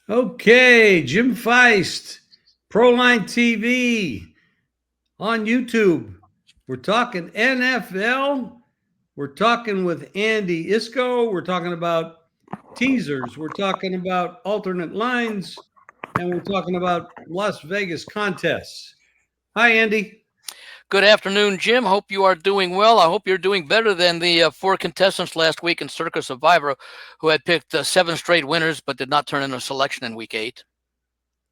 Okay, Jim Feist, Proline TV on YouTube. We're talking NFL. We're talking with Andy Iskoe. We're talking about teasers. We're talking about alternate lines. And we're talking about Las Vegas contests. Hi, Andy. Good afternoon, Jim. Hope you are doing well. I hope you're doing better than the four contestants last week in Circa Survivor who had picked seven straight winners but did not turn in a selection in week 8.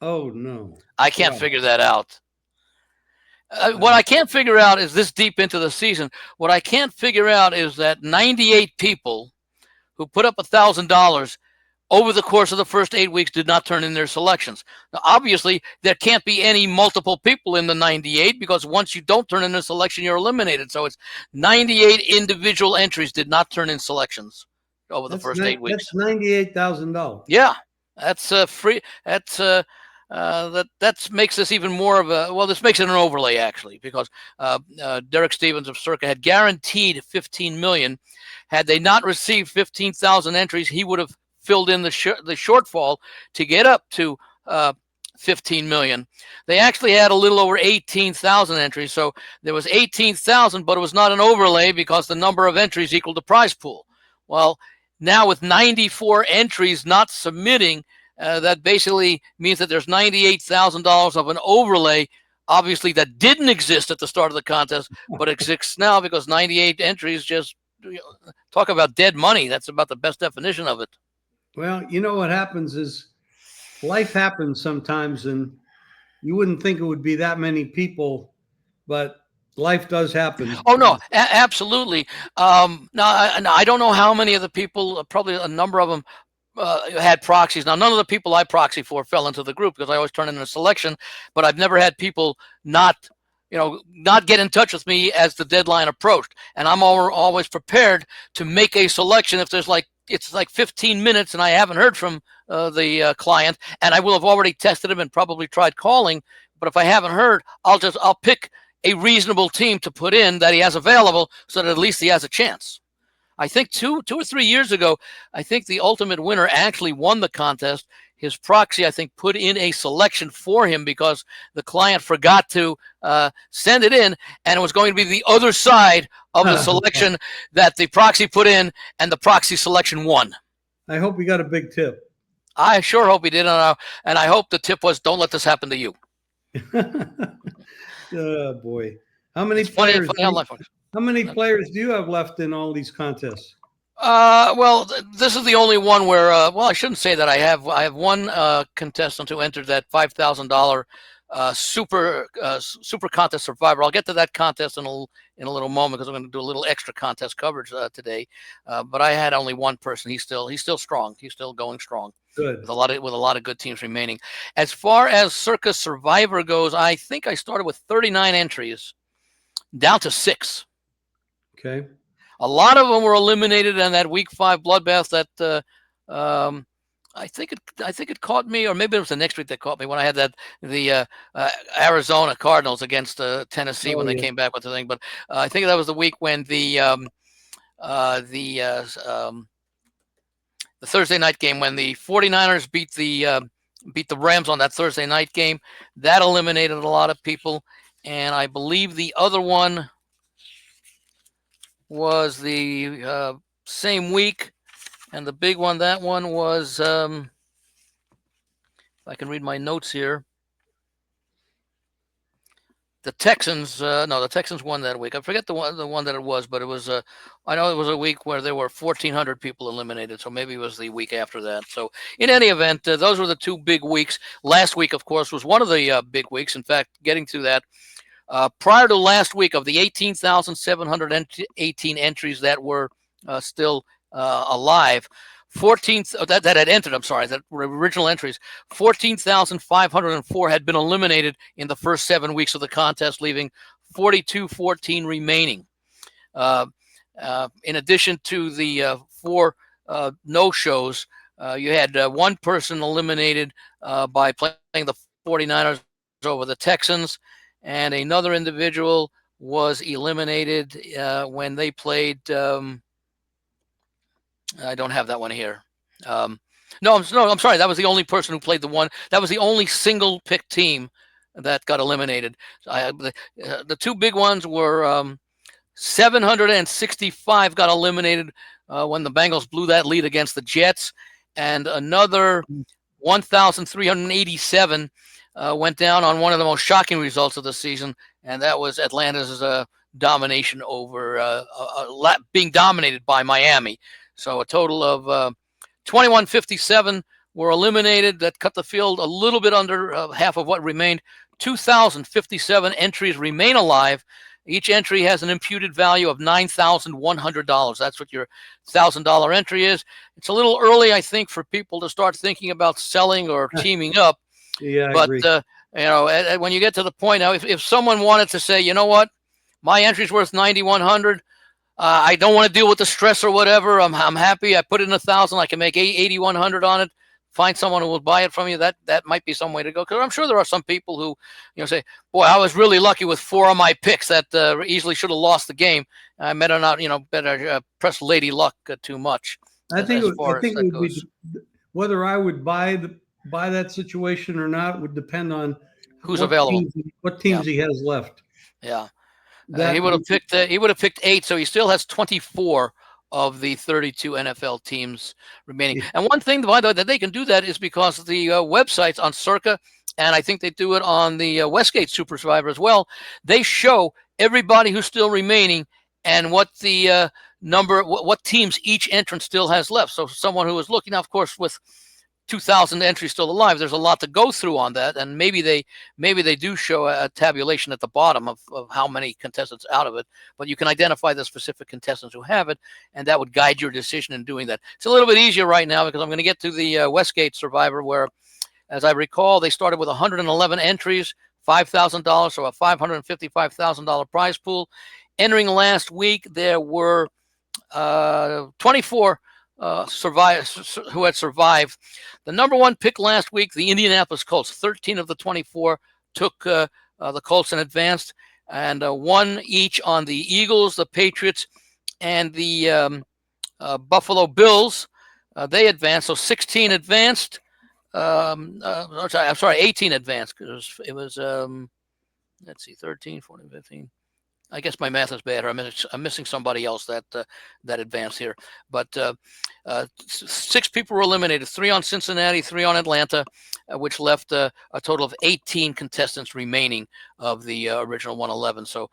Oh, no. I can't Wow. figure that out. What I can't figure out is this deep into the season. What I can't figure out is that 98 people who put up $1,000 over the course of the first 8 weeks did not turn in their selections. Now, obviously, there can't be any multiple people in the 98 because once you don't turn in a selection, you're eliminated. So it's 98 individual entries did not turn in selections over the first 8 weeks. That's $98,000. Yeah, that's free. That makes this even more of a well. This makes it an overlay actually because Derek Stevens of Circa had guaranteed 15 million. Had they not received 15,000 entries, he would have filled in the shortfall to get up to 15 million. They actually had a little over 18,000 entries, so there was 18,000, but it was not an overlay because the number of entries equaled the prize pool. Well, now with 94 entries not submitting, that basically means that there's $98,000 of an overlay, obviously that didn't exist at the start of the contest, but exists now because 98 entries just talk about dead money. That's about the best definition of it. Well, you know what happens is life happens sometimes, and you wouldn't think it would be that many people, but life does happen. Oh no, absolutely. Now I don't know how many of the people, probably a number of them, had proxies. Now, none of the people I proxy for fell into the group because I always turn in a selection, but I've never had people not get in touch with me as the deadline approached. And I'm always prepared to make a selection if there's it's like 15 minutes and I haven't heard from the client, and I will have already tested him and probably tried calling. But if I haven't heard, I'll pick a reasonable team to put in that he has available so that at least he has a chance. I think two or 3 years ago, I think the ultimate winner actually won the contest. His proxy, I think, put in a selection for him because the client forgot to send it in, and it was going to be the other side of the selection that the proxy put in, and the proxy selection won. I hope you got a big tip. I sure hope he did, and I hope the tip was, don't let this happen to you. Oh, boy. How many players? How many players do you have left in all these contests? Well, this is the only one where, well, I shouldn't say that. I have one contestant who entered that $5,000 super contest survivor. I'll get to that contest in a little moment because I'm going to do a little extra contest coverage today. But I had only one person. He's still strong. He's still going strong. Good. With a lot of good teams remaining. As far as Circa Survivor goes, I think I started with 39 entries, down to 6. Okay. A lot of them were eliminated in that week 5 bloodbath that I think it caught me, or maybe it was the next week that caught me when I had the Arizona Cardinals against Tennessee when they came back with the thing. But I think that was the week when the Thursday night game when the 49ers beat the Rams on that Thursday night game. That eliminated a lot of people, and I believe the other one was the same week, and the big one, that one was, if I can read my notes here, the Texans. No, the Texans won that week. I forget the one that it was, but it was. I know it was a week where there were 1,400 people eliminated, so maybe it was the week after that. So, in any event, those were the 2 big weeks. Last week, of course, was one of the big weeks. In fact, getting to that. Prior to last week, of the 18,718 entries that were still alive, 14 that had entered, I'm sorry, that were original entries, 14,504 had been eliminated in the first 7 weeks of the contest, leaving 4,214 remaining. In addition to the 4 no-shows, you had one person eliminated by playing the 49ers over the Texans, and another individual was eliminated when they played. I don't have that one here. No, I'm sorry. That was the only person who played the one. That was the only single pick team that got eliminated. The two big ones were 765 got eliminated when the Bengals blew that lead against the Jets, and another 1,387 went down on one of the most shocking results of the season, and that was Atlanta's domination over being dominated by Miami. So a total of 2157 were eliminated. That cut the field a little bit under half of what remained. 2,057 entries remain alive. Each entry has an imputed value of $9,100. That's what your $1,000 entry is. It's a little early, I think, for people to start thinking about selling or teaming up. Yeah, I but agree. When you get to the point now, if someone wanted to say, you know what, my entry's worth 9,100. I don't want to deal with the stress or whatever. I'm happy. I put in 1,000. I can make 8,100 on it. Find someone who will buy it from you. That might be some way to go. Because I'm sure there are some people who, say, boy, I was really lucky with 4 of my picks that easily should have lost the game. I better not, better press lady luck too much. I think it would goes. be whether I would buy that situation or not would depend on who's available, what teams he has left. Yeah. He would have picked 8, so he still has 24 of the 32 NFL teams remaining. Yeah. And one thing, by the way, that they can do that is because the websites on Circa, and I think they do it on the Westgate Super Survivor as well, they show everybody who's still remaining and what the what teams each entrant still has left. So someone who is looking, now, of course, with 2,000 entries still alive, there's a lot to go through on that, and maybe they do show a tabulation at the bottom of how many contestants out of it, but you can identify the specific contestants who have it, and that would guide your decision in doing that. It's a little bit easier right now because I'm going to get to the Westgate Survivor, where, as I recall, they started with 111 entries, $5,000, so a $555,000 prize pool. Entering last week, there were 24 survivors who had survived. The number one pick last week, the Indianapolis Colts. 13 of the 24 took the Colts and advanced, and 1 each on the Eagles, the Patriots, and the Buffalo Bills. They advanced, so 16 advanced. I'm sorry, 18 advanced, because it was let's see, 13, 14, 15. I guess my math is bad. I'm missing somebody else that advanced here. But 6 people were eliminated: 3 on Cincinnati, 3 on Atlanta, which left a total of 18 contestants remaining of the original 111. So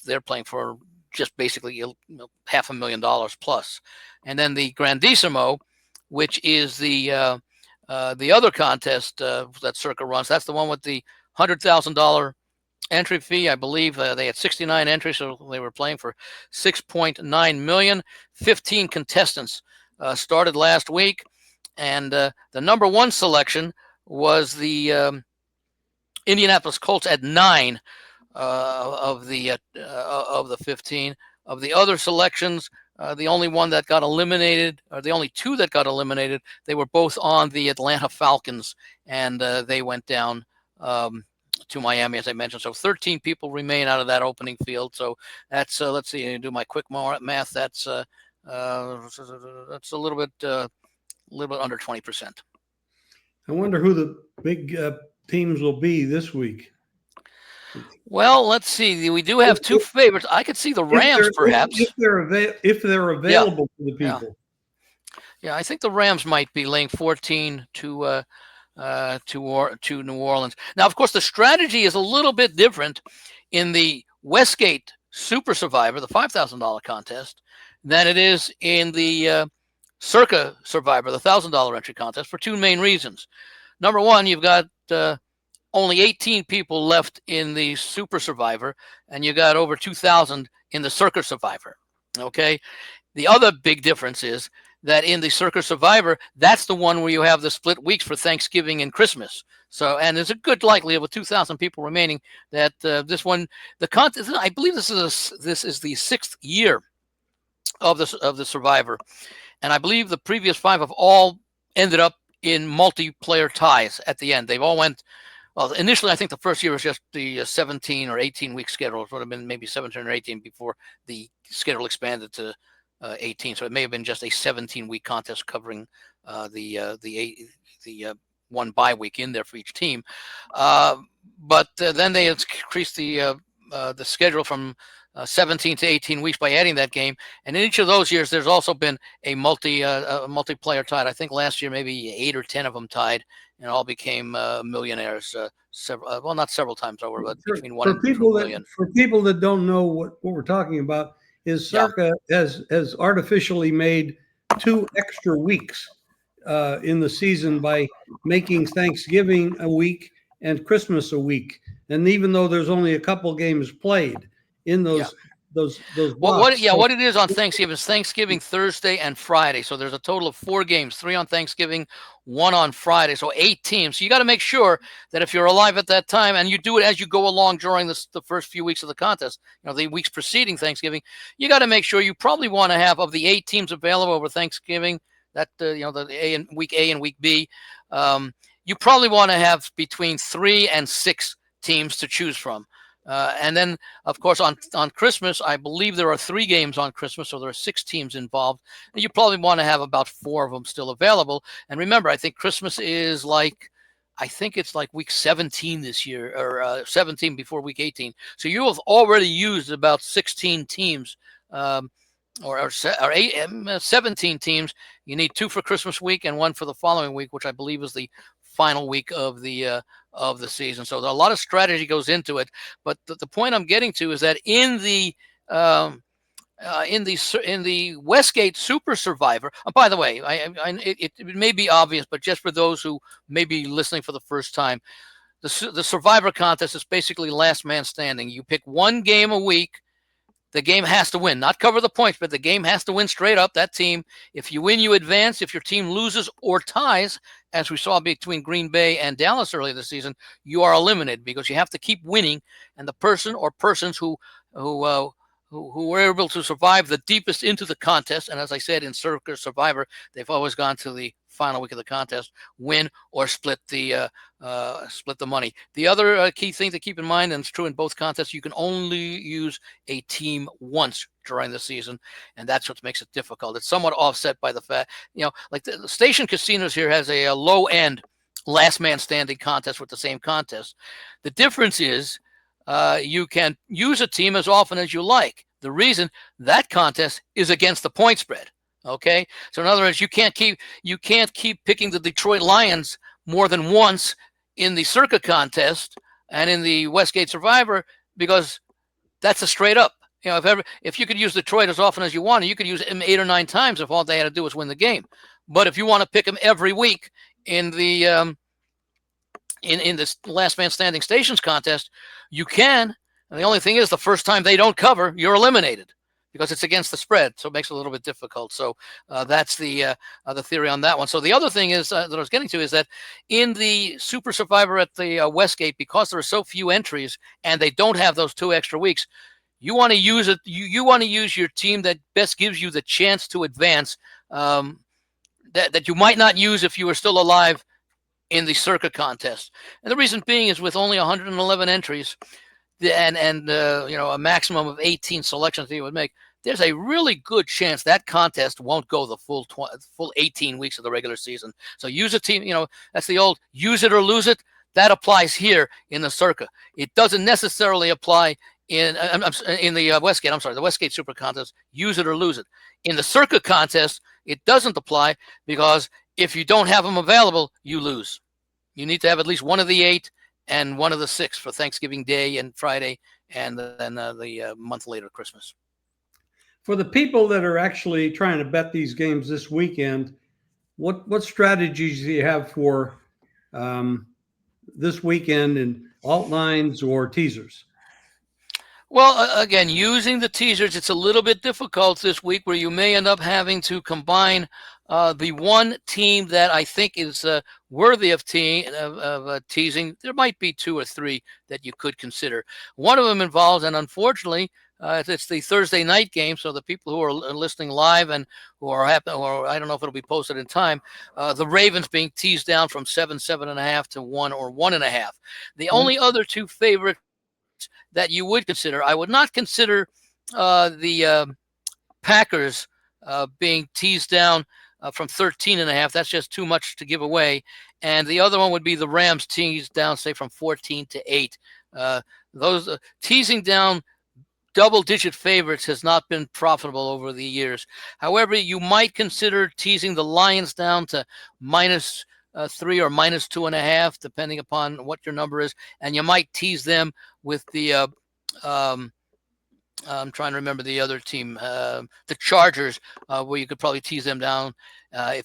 they're playing for just basically $500,000 plus. And then the Grandissimo, which is the other contest that Circa runs. That's the one with the $100,000 entry fee. I believe they had 69 entries, so they were playing for $6.9 million. 15 contestants started last week, and the number one selection was the Indianapolis Colts at 9 of the 15. Of the other selections, the only one that got eliminated, or the only 2 that got eliminated, they were both on the Atlanta Falcons, and they went down to Miami, as I mentioned. So 13 people remain out of that opening field. So that's let's see, do my quick math. That's a little bit under 20%. I wonder who the big teams will be this week. Well, let's see. We do have 2 favorites. I could see the Rams, perhaps, if they're available to the people. Yeah, I think the Rams might be laying 14 to New Orleans. Now, of course, the strategy is a little bit different in the Westgate Super Survivor, the $5,000 contest, than it is in the Circa Survivor, the $1,000 entry contest, for 2 main reasons. Number one, you've got only 18 people left in the Super Survivor, and you got over 2,000 in the Circa Survivor. Okay. The other big difference is that in the Circa Survivor, that's the one where you have the split weeks for Thanksgiving and Christmas. So, and there's a good likelihood with 2,000 people remaining that this one, the contest, I believe this is the 6th year of the Survivor, and I believe the previous 5 have all ended up in multiplayer ties at the end. They've all went. Well, initially, I think the first year was just the 17 or 18-week schedule. It would have been maybe 17 or 18 before the schedule expanded to 18. So it may have been just a 17-week contest covering the one bye week in there for each team. But then they increased the schedule from 17 to 18 weeks by adding that game. And in each of those years, there's also been a multiplayer tied. I think last year maybe 8 or 10 of them tied, and all became millionaires. Well, not several times over, but between 1 and 2 million. For people that don't know what we're talking about, is Circa has artificially made 2 extra weeks in the season by making Thanksgiving a week and Christmas a week. And even though there's only a couple games played in those blocks. What it is on Thanksgiving is Thanksgiving Thursday and Friday. So there's a total of 4 games, 3 on Thanksgiving, 1 on Friday. So 8 teams. So you got to make sure that if you're alive at that time, and you do it as you go along during the first few weeks of the contest, the weeks preceding Thanksgiving, you got to make sure you probably want to have, of the 8 teams available over Thanksgiving, that the week A and week B, you probably want to have between 3 and 6 teams to choose from. And then, of course, on Christmas, I believe there are 3 games on Christmas, so there are 6 teams involved. And you probably want to have about 4 of them still available. And remember, I think Christmas is it's like week 17 this year, or 17 before week 18. So you have already used about 16 teams, or 17 teams. You need 2 for Christmas week and 1 for the following week, which I believe is the final week of the season. So a lot of strategy goes into it. But the point I'm getting to is that in the Westgate Super Survivor. By the way, it may be obvious, but just for those who may be listening for the first time, the Survivor contest is basically last man standing. You pick 1 game a week. The game has to win, not cover the points, but the game has to win straight up. That team, if you win, you advance. If your team loses or ties, as we saw between Green Bay and Dallas earlier this season, you are eliminated because you have to keep winning. And the person or persons who were able to survive the deepest into the contest, and as I said, in Circa Survivor, they've always gone to the final week of the contest, win or split the money. The other key thing to keep in mind, and it's true in both contests, you can only use a team once during the season, and that's what makes it difficult. It's somewhat offset by the fact, like the Station Casinos here has a low end last man standing contest with the same contest. The difference is you can use a team as often as you like. The reason, that contest is against the point spread. Okay, so in other words, you can't keep picking the Detroit Lions more than once in the Circa contest and in the Westgate Survivor, because that's a straight up. If you could use Detroit as often as you want, you could use them 8 or 9 times if all they had to do was win the game. But if you want to pick them every week in the in this last man standing stations contest, you can. And the only thing is, the first time they don't cover, you're eliminated, because it's against the spread, so it makes it a little bit difficult. So that's the theory on that one. So the other thing is that I was getting to is that in the Super Survivor at the Westgate, because there are so few entries and they don't have those 2 extra weeks, you want to use it. You want to use your team that best gives you the chance to advance, that you might not use if you were still alive in the Circa contest. And the reason being is, with only 111 entries, and a maximum of 18 selections that you would make, there's a really good chance that contest won't go the full 18 weeks of the regular season. So use a team, that's the old use it or lose it. That applies here in the Circa. It doesn't necessarily apply in the Westgate. I'm sorry, the Westgate Super Contest. Use it or lose it. In the Circa contest, it doesn't apply, because if you don't have them available, you lose. You need to have at least one of the 8 and one of the 6 for Thanksgiving Day and Friday, and then the month later, Christmas. For the people that are actually trying to bet these games this weekend, what strategies do you have for this weekend in alt lines or teasers? Well, again, using the teasers, it's a little bit difficult this week, where you may end up having to combine the one team that I think is worthy of teasing. There might be 2 or 3 that you could consider. One of them involves, and unfortunately, it's the Thursday night game. So the people who are listening live and who are happy, or I don't know if it'll be posted in time, the Ravens being teased down from 7.5 to 1 or 1.5. The only other 2 favorites that you would consider, I would not consider the Packers being teased down from 13.5. That's just too much to give away. And the other one would be the Rams teased down, say, from 14 to 8. Those teasing down double-digit favorites has not been profitable over the years. However, you might consider teasing the Lions down to -3 or -2.5, depending upon what your number is, and you might tease them with the I'm trying to remember the other team, the Chargers, where you could probably tease them down.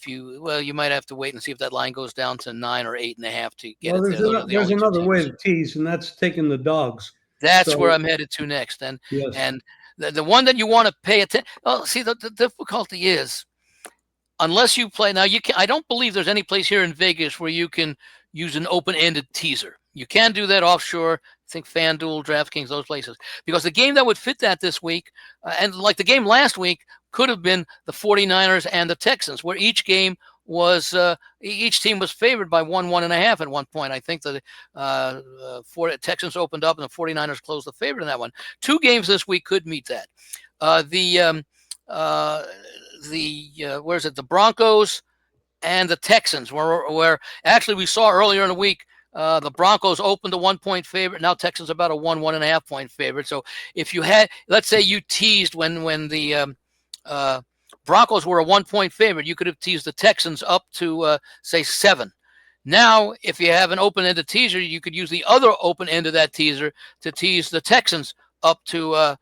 You might have to wait and see if that line goes down to 9 or 8.5 to get it there. There's another way to tease, and that's taking the dogs. That's where I'm headed to next. And yes. And the one that you want to pay attention. Well, see, the difficulty is, unless you play now, I don't believe there's any place here in Vegas where you can use an open-ended teaser. You can do that offshore. I think FanDuel, DraftKings, those places. Because the game that would fit that this week, and like the game last week, could have been the 49ers and the Texans, where each game was each team was favored by 1.5 at one point. I think the Texans opened up and the 49ers closed the favorite in that one. 2 games this week could meet that. Where's it? The Broncos and the Texans, where actually we saw earlier in the week, the Broncos opened a 1-point favorite. Now Texans about a 1.5 point favorite. So if you had, let's say you teased when the Broncos were a 1-point favorite, you could have teased the Texans up to say 7. Now, if you have an open-ended teaser, you could use the other open end of that teaser to tease the Texans up to the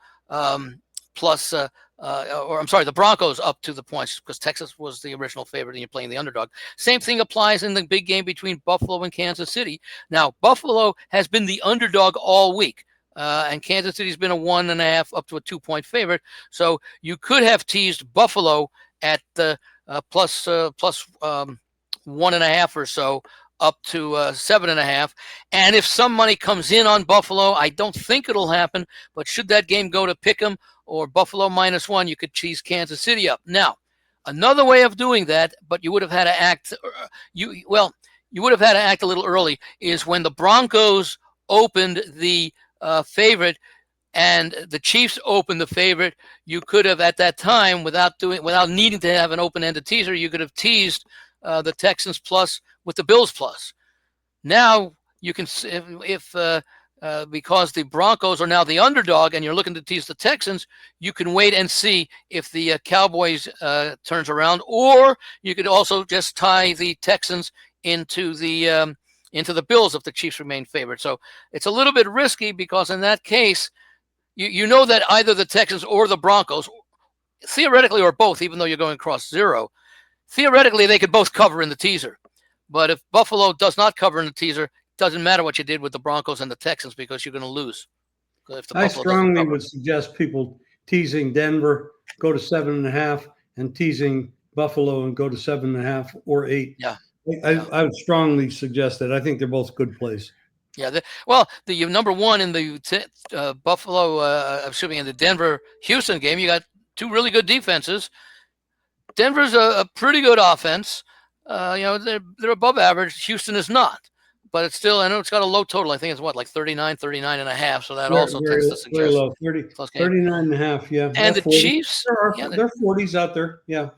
Broncos up to the points, because Texas was the original favorite and you're playing the underdog. Same thing applies in the big game between Buffalo and Kansas City. Now, Buffalo has been the underdog all week, and Kansas City's been a 1.5 up to a 2-point favorite. So you could have teased Buffalo at the plus 1.5 or so up to 7.5. And if some money comes in on Buffalo, I don't think it'll happen, but should that game go to pick'em or Buffalo -1, you could tease Kansas City up. Now, another way of doing that, but you would have had to act. You would have had to act a little early. Is when the Broncos opened the favorite and the Chiefs opened the favorite. You could have at that time, without needing to have an open-ended teaser, you could have teased the Texans plus with the Bills plus. Now you can, because the Broncos are now the underdog and you're looking to tease the Texans, you can wait and see if the Cowboys turns around, or you could also just tie the Texans into the Bills if the Chiefs remain favored. So it's a little bit risky, because in that case, you know that either the Texans or the Broncos, theoretically, or both, even though you're going across 0, theoretically they could both cover in the teaser. But if Buffalo does not cover in the teaser, doesn't matter what you did with the Broncos and the Texans, because you're going to lose. I strongly would suggest people teasing Denver, go to 7.5, and teasing Buffalo and go to 7.5 or 8. Yeah. I would strongly suggest that. I think they're both good plays. Yeah. The number one in the in the Denver-Houston game, you got 2 really good defenses. Denver's a pretty good offense. They're above average. Houston is not. But it's still, I know it's got a low total. I think it's like 39.5. So that also tends to suggest very low. 39.5. Yeah. And the 40. Chiefs, there are 40s out there. Yeah.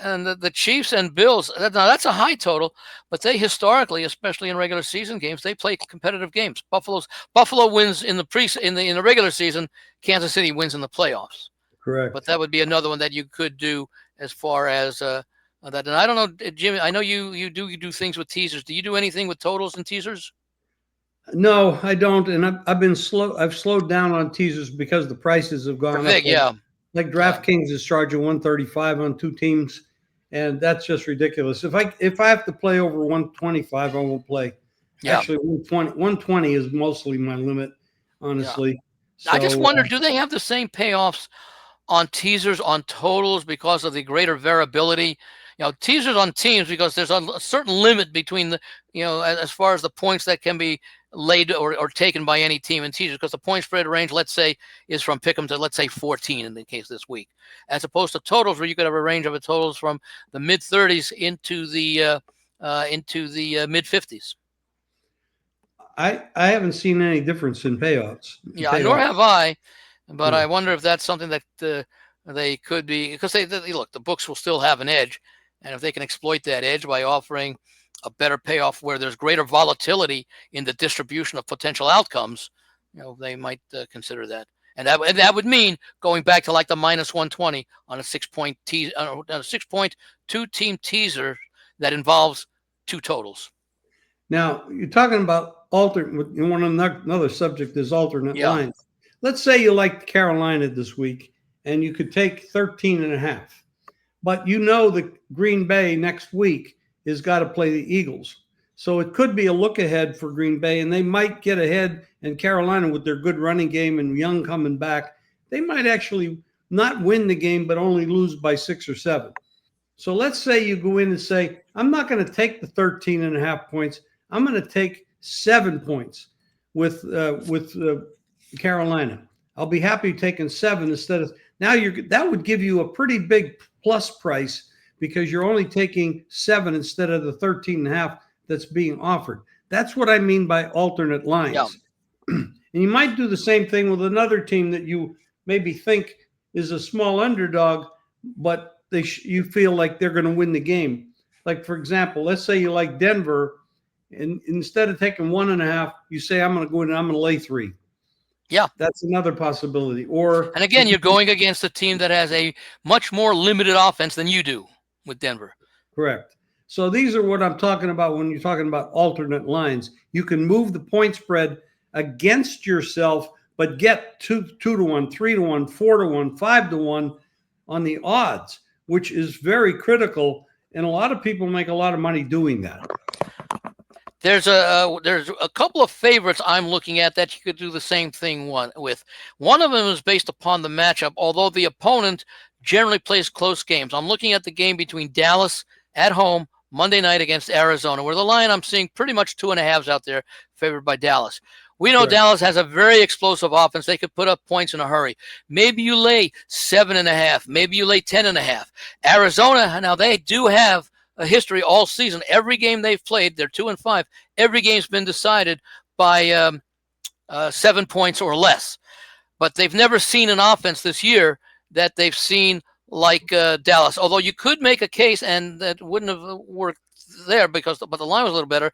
And the Chiefs and Bills. Now that's a high total, but they historically, especially in regular season games, they play competitive games. Buffalo wins in the regular season. Kansas City wins in the playoffs. Correct. But that would be another one that you could do as far as that. And I don't know, Jimmy, I know you do things with teasers. Do you do anything with totals and teasers? No, I don't. And I've been slow. I've slowed down on teasers because the prices have gone up. Yeah. Like DraftKings is charging 135 on 2 teams, and that's just ridiculous. If I have to play over 125, I won't play. Yeah. Actually, 120 is mostly my limit, honestly. Yeah. So, I just wonder, do they have the same payoffs on teasers on totals because of the greater variability? Teasers on teams, because there's a certain limit between as far as the points that can be laid or taken by any team in teasers, because the point spread range, let's say, is from pick'em to, let's say, 14 in the case this week, as opposed to totals where you could have a range of totals from the mid 30s into the mid 50s. I haven't seen any difference in payouts. Nor have I, but I wonder if that's something that they could be, because they look, the books will still have an edge. And if they can exploit that edge by offering a better payoff where there's greater volatility in the distribution of potential outcomes, they might consider that. And that would mean going back to like the -120 on a 6.2 team teaser that involves two totals. Now, you're talking about alternate. You want another subject is alternate lines. Let's say you like Carolina this week and you could take 13.5, but that Green Bay next week has got to play the Eagles. So it could be a look ahead for Green Bay, and they might get ahead. And Carolina, with their good running game and Young coming back, they might actually not win the game, but only lose by 6 or 7. So let's say you go in and say, I'm not going to take the 13.5 points. I'm going to take 7 points with Carolina. I'll be happy taking 7 instead of now. That would give you a pretty big plus price because you're only taking 7 instead of the 13.5 that's being offered. That's what I mean by alternate lines. Yeah. And you might do the same thing with another team that you maybe think is a small underdog, but you feel like they're going to win the game. Like, for example, let's say you like Denver, and instead of taking 1.5, you say, I'm going to go in and I'm going to lay 3. Yeah. That's another possibility. And again, you're going against a team that has a much more limited offense than you do with Denver. Correct. So these are what I'm talking about when you're talking about alternate lines. You can move the point spread against yourself, but get 2 to 1, 3 to 1, 4 to 1, 5 to 1 on the odds, which is very critical. And a lot of people make a lot of money doing that. There's a couple of favorites I'm looking at that you could do the same thing with. One of them is based upon the matchup, although the opponent generally plays close games. I'm looking at the game between Dallas at home Monday night against Arizona, where the line I'm seeing pretty much 2.5s out there favored by Dallas. We know Dallas has a very explosive offense. They could put up points in a hurry. Maybe you lay 7.5. Maybe you lay 10.5. Arizona, now they do have a history all season. Every game they've played, they're 2-5. Every game's been decided by 7 points or less. But they've never seen an offense this year that they've seen like Dallas. Although you could make a case, and that wouldn't have worked there but the line was a little better,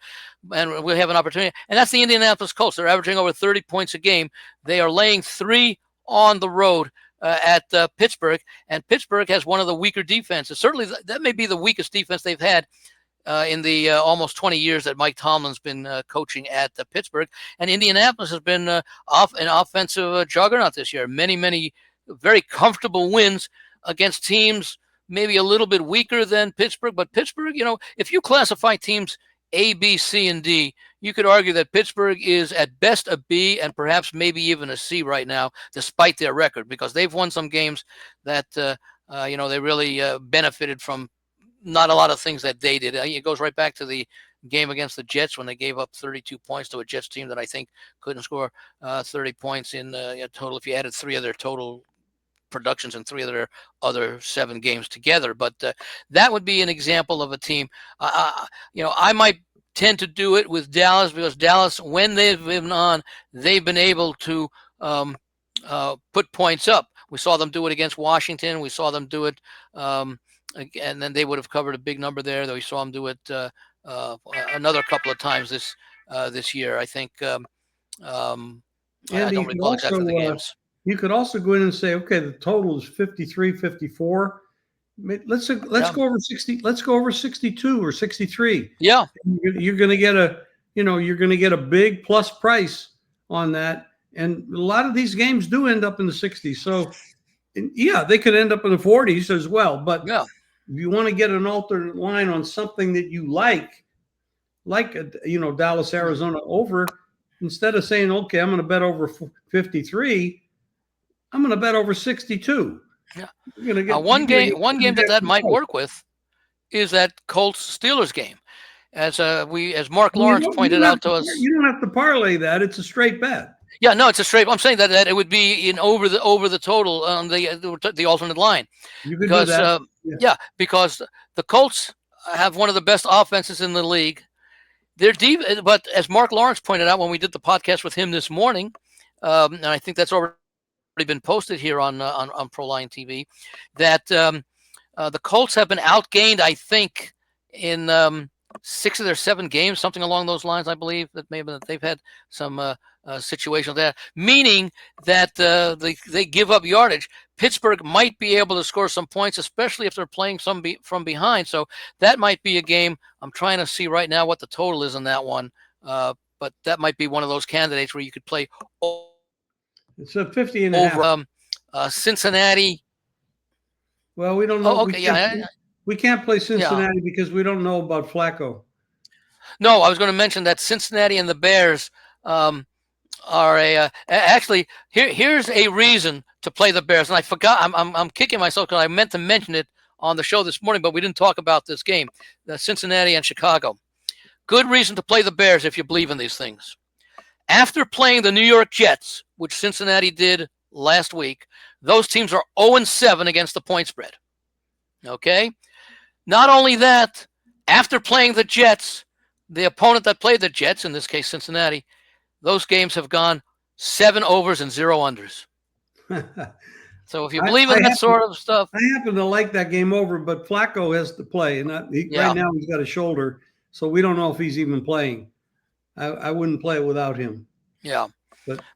and we have an opportunity. And that's the Indianapolis Colts. They're averaging over 30 points a game. They are laying 3 on the road at Pittsburgh, and Pittsburgh has one of the weaker defenses. Certainly, that may be the weakest defense they've had in the almost 20 years that Mike Tomlin's been coaching at Pittsburgh. And Indianapolis has been an offensive juggernaut this year. Many very comfortable wins against teams maybe a little bit weaker than Pittsburgh. But Pittsburgh, if you classify teams A, B, C, and D, you could argue that Pittsburgh is at best a B and perhaps maybe even a C right now, despite their record, because they've won some games that, they really benefited from not a lot of things that they did. It goes right back to the game against the Jets when they gave up 32 points to a Jets team that I think couldn't score 30 points in total if you added 3 of their total productions in 3 of their other 7 games together. But that would be an example of a team. I might tend to do it with Dallas because Dallas, when they've been on, they've been able to put points up. We saw them do it against Washington. We saw them do it, and then they would have covered a big number there. Though we saw them do it another couple of times this year. I think. I don't recall exactly the games. You could also go in and say, okay, the total is 53, 54. Let's go over 60. Let's go over 62 or 63. Yeah, you're going to get a big plus price on that, and a lot of these games do end up in the 60s. So, yeah, they could end up in the 40s as well. But if you want to get an alternate line on something that you like Dallas, Arizona over, instead of saying, okay, I'm going to bet over 53. I'm going to bet over 62. Yeah. One game that might work with is that Colts Steelers game. As Mark Lawrence pointed out to us, you don't have to parlay that. It's a straight bet. Yeah, no, it's a straight. I'm saying that it would be in over the total on the alternate line. You could do that. Because the Colts have one of the best offenses in the league. They're deep, but as Mark Lawrence pointed out when we did the podcast with him this morning, and I think that's already been posted here on Proline TV, that The Colts have been outgained, I think, in 6 of their 7 games, something along those lines. I believe that maybe they've had some situational there, meaning that they give up yardage. Pittsburgh might be able to score some points, especially if they're playing from behind. So that might be a game. I'm trying to see right now what the total is in that one, but that might be one of those candidates where you could play. It's a 50 and a half. Cincinnati. Well, we don't know. Oh, okay, we can't play Cincinnati because we don't know about Flacco. No, I was going to mention that Cincinnati and the Bears are actually here's a reason to play the Bears, and I forgot. I'm kicking myself because I meant to mention it on the show this morning, but we didn't talk about this game, Cincinnati and Chicago. Good reason to play the Bears if you believe in these things. After playing the New York Jets, which Cincinnati did last week, those teams are 0-7 against the point spread. Okay? Not only that, after playing the Jets, the opponent that played the Jets, in this case Cincinnati, those games have gone 7 overs and 0 unders. So if you believe in that sort of stuff. I happen to like that game over, but Flacco has to play. And right now he's got a shoulder, so we don't know if he's even playing. I wouldn't play it without him. Yeah.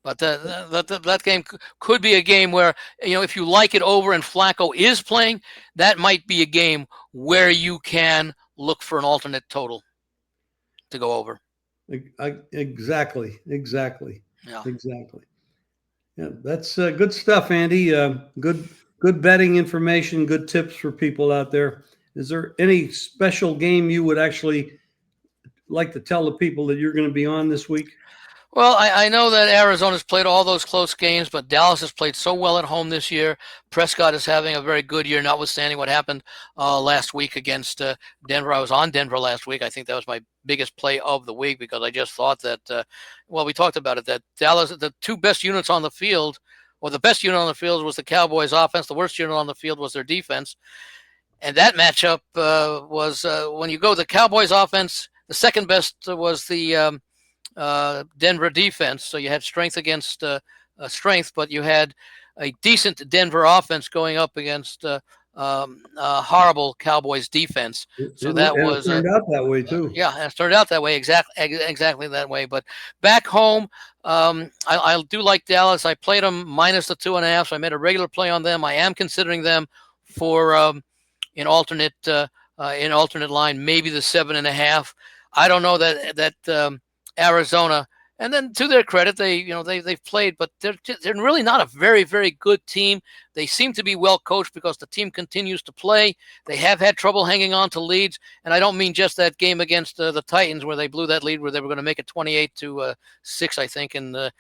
But that game could be a game where, if you like it over and Flacco is playing, that might be a game where you can look for an alternate total to go over. Exactly. Yeah. Exactly. Yeah, that's good stuff, Andy. Good betting information, good tips for people out there. Is there any special game you would actually like to tell the people that you're going to be on this week? Well, I know that Arizona's played all those close games, but Dallas has played so well at home this year. Prescott is having a very good year, notwithstanding what happened last week against Denver. I was on Denver last week. I think that was my biggest play of the week because I just thought that, we talked about it, that Dallas, the 2 best units on the field, or the best unit on the field was the Cowboys offense. The worst unit on the field was their defense. And that matchup was when you go the Cowboys offense, the second best was the Denver defense. So you had strength against strength, but you had a decent Denver offense going up against horrible Cowboys defense. So that was turned out that way too. Yeah, it turned out that way, exactly that way. But back home, I do like Dallas. I played them minus the 2.5, so I made a regular play on them. I am considering them for an alternate line, maybe the 7.5. I don't know that Arizona, and then to their credit, they've played, but they're really not a very, very good team. They seem to be well coached because the team continues to play. They have had trouble hanging on to leads, and I don't mean just that game against the Titans where they blew that lead where they were going to make it 28-6, I think, and then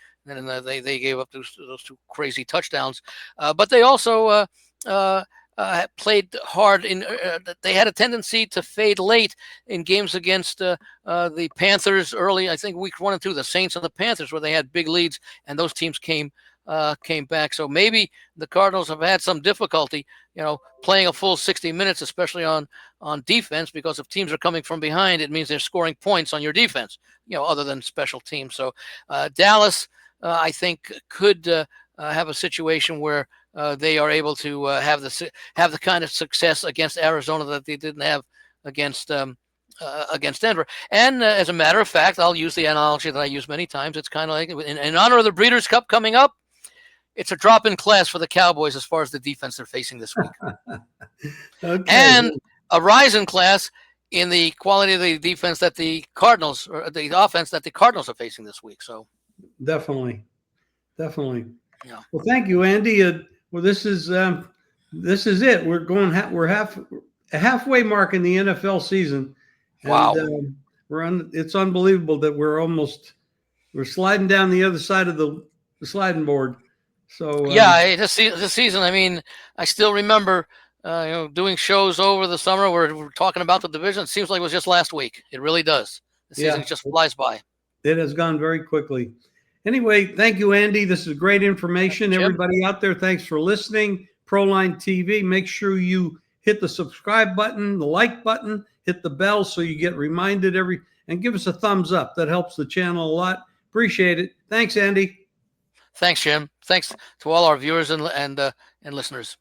they gave up those 2 crazy touchdowns. But they also played hard. They had a tendency to fade late in games against the Panthers early. I think week 1 and 2, the Saints and the Panthers, where they had big leads, and those teams came back. So maybe the Cardinals have had some difficulty, playing a full 60 minutes, especially on defense, because if teams are coming from behind, it means they're scoring points on your defense, other than special teams. So Dallas, I think, could have a situation where they are able to have the kind of success against Arizona that they didn't have against Denver. And as a matter of fact, I'll use the analogy that I use many times. It's kind of like in honor of the Breeders' Cup coming up, it's a drop in class for the Cowboys as far as the defense they're facing this week. Okay. And a rise in class in the quality of the defense that the Cardinals, or the offense that the Cardinals are facing this week. So definitely. Yeah. Well, thank you, Andy. Well, this is it. We're a halfway mark in the NFL season. And, wow. It's unbelievable that we're sliding down the other side of the sliding board. So yeah, this season. I mean, I still remember doing shows over the summer where we're talking about the division. It seems like it was just last week. It really does. The season just flies by. It has gone very quickly. Anyway, thank you, Andy. This is great information. Everybody out there, thanks for listening. Proline TV, make sure you hit the subscribe button, the like button, hit the bell so you get reminded and give us a thumbs up. That helps the channel a lot. Appreciate it. Thanks, Andy. Thanks, Jim. Thanks to all our viewers and listeners.